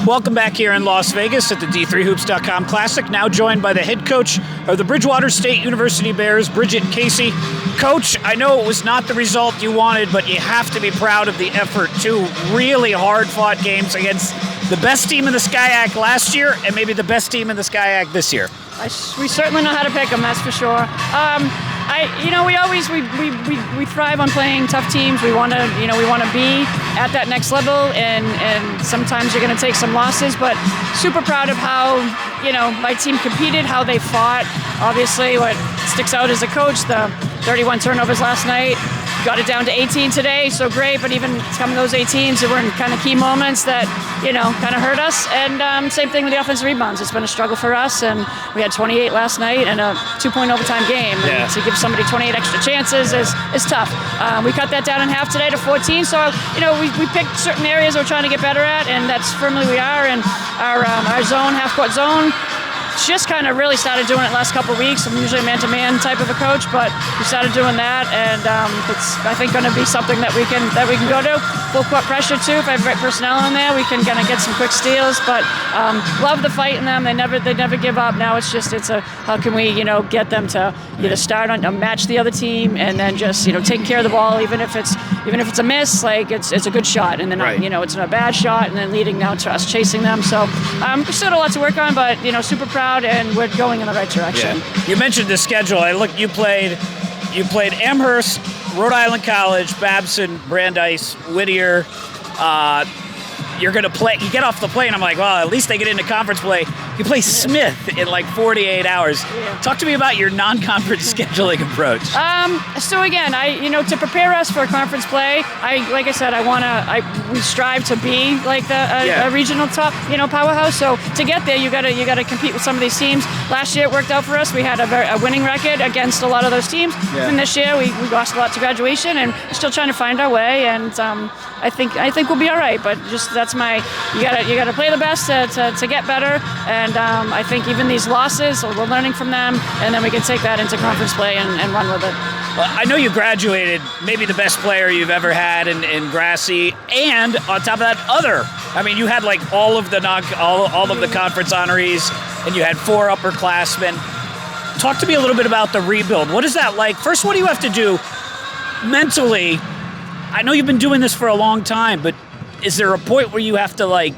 Welcome back here in Las Vegas at the D3Hoops.com Classic. Now joined by the head coach of the Bridgewater State University Bears, Bridgett Casey. Coach, I know it was not the result you wanted, but you have to be proud of the effort. Two really hard-fought games against the best team in the SCIAC last year and maybe the best team in the SCIAC this year. We certainly know how to pick them, that's for sure. We thrive on playing tough teams. We want to be at that next level, and sometimes you're going to take some losses. But super proud of how my team competed, how they fought. Obviously, what sticks out as a coach, the 31 turnovers last night. Got it down to 18 today, so great. But even some of those 18s, there were in kind of key moments that kind of hurt us. And same thing with the offensive rebounds. It's been a struggle for us, and we had 28 last night and a 2-point overtime game. Yeah. And to give somebody 28 extra chances is tough. We cut that down in half today to 14. So we picked certain areas we're trying to get better at, and that's firmly we are. And our zone, half-court zone, just kind of really started doing it last couple of weeks. I'm usually a man-to-man type of a coach, but we started doing that, and it's I think going to be something that we can go to. Full court pressure too. If I have the right personnel in there, we can kind of get some quick steals. But love the fight in them. They never give up. Now it's how can we get them to start on match the other team, and then just taking care of the ball, even if it's a miss, like it's a good shot, and then it's a bad shot, and then leading now to us chasing them. So we still have a lot to work on, but super proud. And we're going in the right direction. Yeah. You mentioned the schedule. You played Amherst, Rhode Island College, Babson, Brandeis, Whittier. You're going to play. You get off the plane. I'm like, well, at least they get into conference play. You play Smith in like 48 hours. Yeah. Talk to me about your non-conference scheduling approach. So again, to prepare us for conference play, we strive to be like a regional top, powerhouse. So to get there, you got to compete with some of these teams. Last year it worked out for us. We had a winning record against a lot of those teams. Yeah. And this year we lost a lot to graduation, and we're still trying to find our way. And I think we'll be all right. But just you gotta play the best to get better. And I think even these losses, we're learning from them, and then we can take that into conference play and run with it. Well, I know you graduated maybe the best player you've ever had in Grassy, and on top of that, you had like all of the conference honorees, and you had 4 upperclassmen. Talk to me a little bit about the rebuild. What is that like? First, what do you have to do mentally? I know you've been doing this for a long time, but is there a point where you have to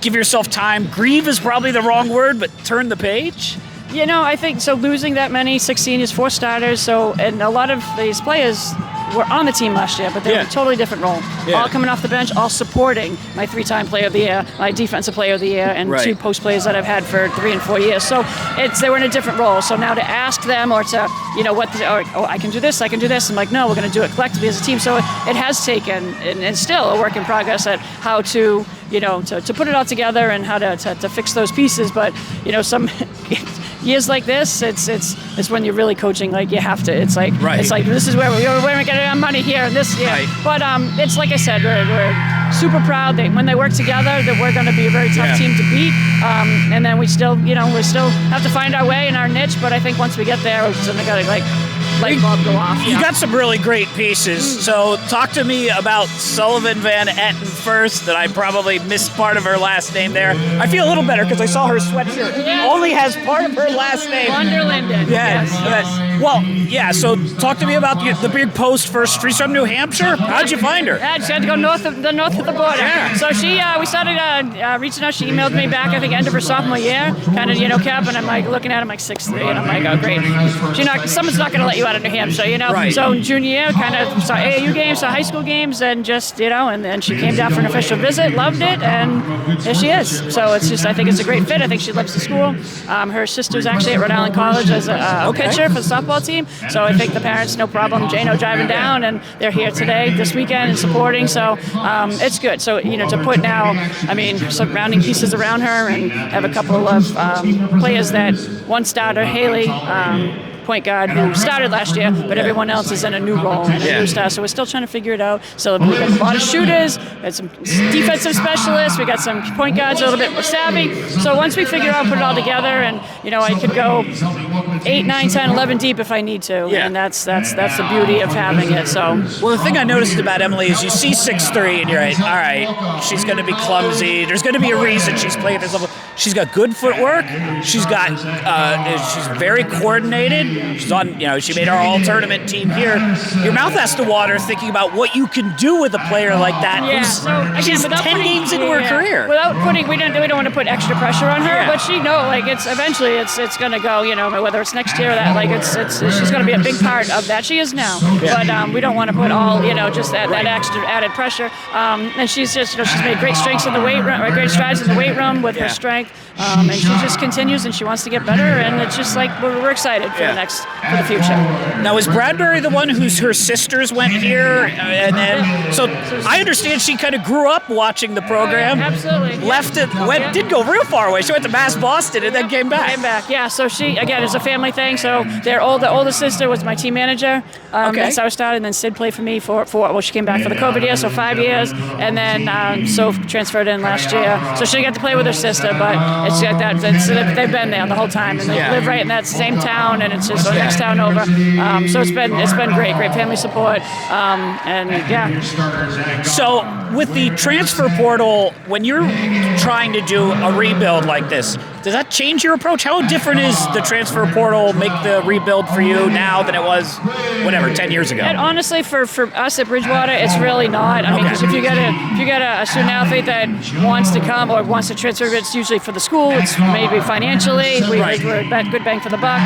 give yourself time? Grieve is probably the wrong word, but turn the page? I think so. Losing that many, 6 seniors, 4 starters, and a lot of these players were on the team last year, but they were in a totally different role. Yeah. All coming off the bench, all supporting my 3-time player of the year, my defensive player of the year, and 2 post players that I've had for 3 and 4 years. So they were in a different role. So now to ask them or to, I can do this, I'm like, no, we're going to do it collectively as a team. So it has taken, and still a work in progress at how to, to put it all together and how to fix those pieces. But, some years like this, it's when you're really coaching, you have to. It's like this is where we're getting our money here and this year. Right. But it's like I said, we're super proud that when they work together, that we're going to be a very tough team to beat. And then we still have to find our way in our niche. But I think once we get there, we're going to light bulb go off. You got some really great pieces. So talk to me about Sullivan Van Etten first, that I probably missed part of her last name there. I feel a little better because I saw her sweatshirt. Yes. Only has part of her last name. Wonderlinden. Yes. Well, so talk to me about the big post first. She's from New Hampshire. How'd you find her? Yeah, she had to go north of the border. Yeah. So we started reaching out. She emailed me back, I think, end of her sophomore year. Kind of, Cap, and I'm like looking at him like 6'3", and I'm like, oh, great. Someone's not going to let you out of New Hampshire, Right. So junior year, kind of saw AAU games, saw high school games, and just, and then she came down for an official visit, loved it, and there she is. So it's just, I think it's a great fit. I think she loves the school. Her sister's actually at Rhode Island College as a pitcher for the softball team. So I think the parents, no problem, Jano driving down, and they're here today, this weekend, and supporting. So it's good. So, to put now, some rounding pieces around her and have a couple of players that one starter, Haley, point guard who started last year, but everyone else is in a new role and a new star. So we're still trying to figure it out. So we got a lot of shooters, we got some defensive specialists, we got some point guards a little bit more savvy. So once we figure out, put it all together, and I could go 8, 9, 10, 11 deep if I need to, and that's the beauty of having it. So well, the thing I noticed about Emily is you see 6'3", and you're like, all right, she's going to be clumsy. There's going to be a reason she's playing at this level. She's got good footwork. She's very coordinated. She's on, she made our all-tournament team here. Your mouth has to water thinking about what you can do with a player like that. Yeah. So again, she's 10 games into her career. Without putting, we don't want to put extra pressure on her, but she it's eventually it's going to go. Whether it's next year or that, she's going to be a big part of that. She is now, but we don't want to put all just that extra added pressure. And she's just she's made great strides in the weight room with her strength. And she just continues, and she wants to get better, and it's just like we're excited for the future. Now, is Bradbury the one her sisters went here, and then so I understand she kind of grew up watching the program. Absolutely. Left it, did go real far away. She went to Mass Boston and then came back. Yeah. So she again is a family thing. So the older sister was my team manager. That's how I started, and then Sid played for me for she came back for the COVID year, so 5 years, and then Soph transferred in last year, so she got to play with her sister, but it's like that. They've been there the whole time, and they live right in that same town, and it's just the next town over. So it's been great family support, and yeah. So with the transfer portal, when you're trying to do a rebuild like this, does that change your approach? How different is the transfer portal make the rebuild for you now than it was, 10 years ago? And honestly, for us at Bridgewater, it's really not. I mean, because if you get a student athlete that wants to come or wants to transfer, it's usually for the school. It's maybe financially. We're good bang for the buck.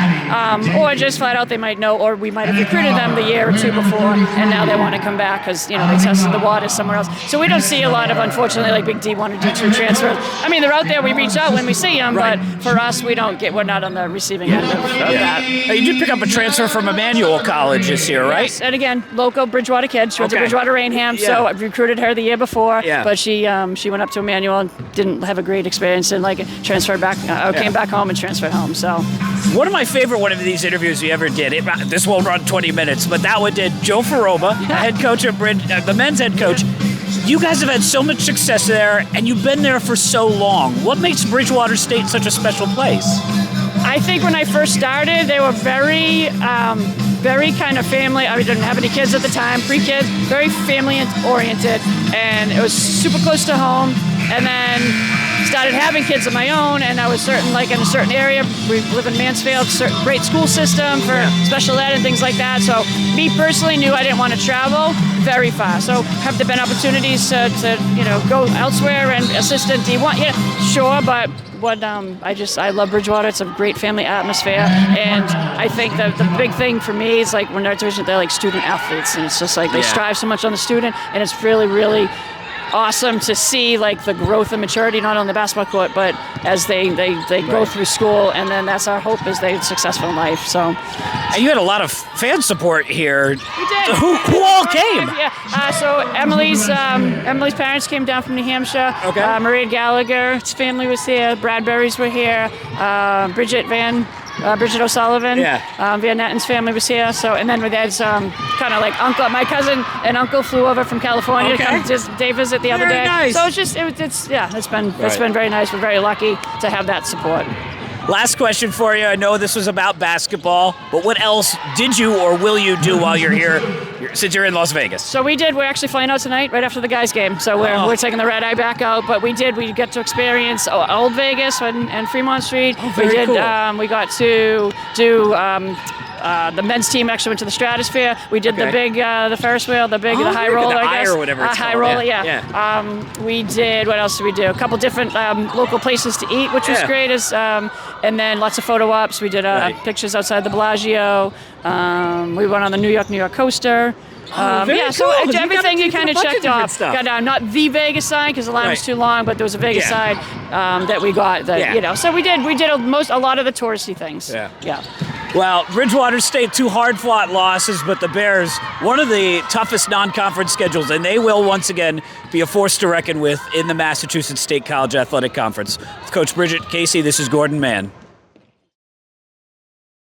Or just flat out they might know, or we might have recruited them the year or two before, and now they want to come back because they tested the waters somewhere else. So we don't see a lot of, unfortunately, like big D1 or D2 transfers. I mean, they're out there. We reach out when we see them, but for us, we're not on the receiving end of that. You did pick up a transfer from Emmanuel College this year, right? Yes, and again, local Bridgewater kid. She went to Bridgewater Rainham, so I recruited her the year before. Yeah. But she went up to Emmanuel and didn't have a great experience, and transferred back. Came back home and transferred home. So one of my favorite one of these interviews we ever did. This won't run 20 minutes, but that one did. Joe Faroba, head coach of the men's head coach. You guys have had so much success there, and you've been there for so long. What makes Bridgewater State such a special place? I think when I first started, they were very kind of family. I didn't have any kids at the time, pre-kids, very family-oriented, and it was super close to home. And then started having kids of my own, and I was in a certain area. We live in Mansfield, great school system for special ed and things like that. So me personally knew I didn't want to travel very far. So have there been opportunities to go elsewhere and assistant D1? Yeah, sure, but I love Bridgewater. It's a great family atmosphere, and I think that the big thing for me is when they're division, they're like student athletes, and it's just they strive so much on the student, and it's really, really awesome to see the growth and maturity, not on the basketball court, but as they go through school, and then that's our hope is they're successful in life. So, and you had a lot of fan support here. We did. Who all came? Yeah. So Emily's parents came down from New Hampshire. Okay. Maria Gallagher's family was here. Bradbury's were here. Bridget O'Sullivan, Van Natten's family was here. So, and then there's kind of uncle, my cousin and uncle flew over from California to come just day visit the other day. Nice. So it's been very nice. We're very lucky to have that support. Last question for you. I know this was about basketball, but what else did you or will you do while you're here, since you're in Las Vegas? So we're actually flying out tonight right after the guys' game. So we're taking the red eye back out, but we get to experience Old Vegas and Fremont Street. Oh, very cool. We got to do the men's team actually went to the Stratosphere. We did the big, the Ferris wheel, the high roller, I guess. Or whatever it's high called. roller, we did, what else did we do? A couple different local places to eat, which was great. And then lots of photo ops. We did pictures outside the Bellagio. We went on the New York coaster. So everything you kind of checked off. Got not the Vegas side because the line was too long, but there was a Vegas side that we got. So we did a lot of the touristy things. Yeah. Well, Bridgewater State, 2 hard-fought losses, but the Bears, one of the toughest non-conference schedules, and they will once again be a force to reckon with in the Massachusetts State College Athletic Conference. With Coach Bridgett Casey, this is Gordon Mann.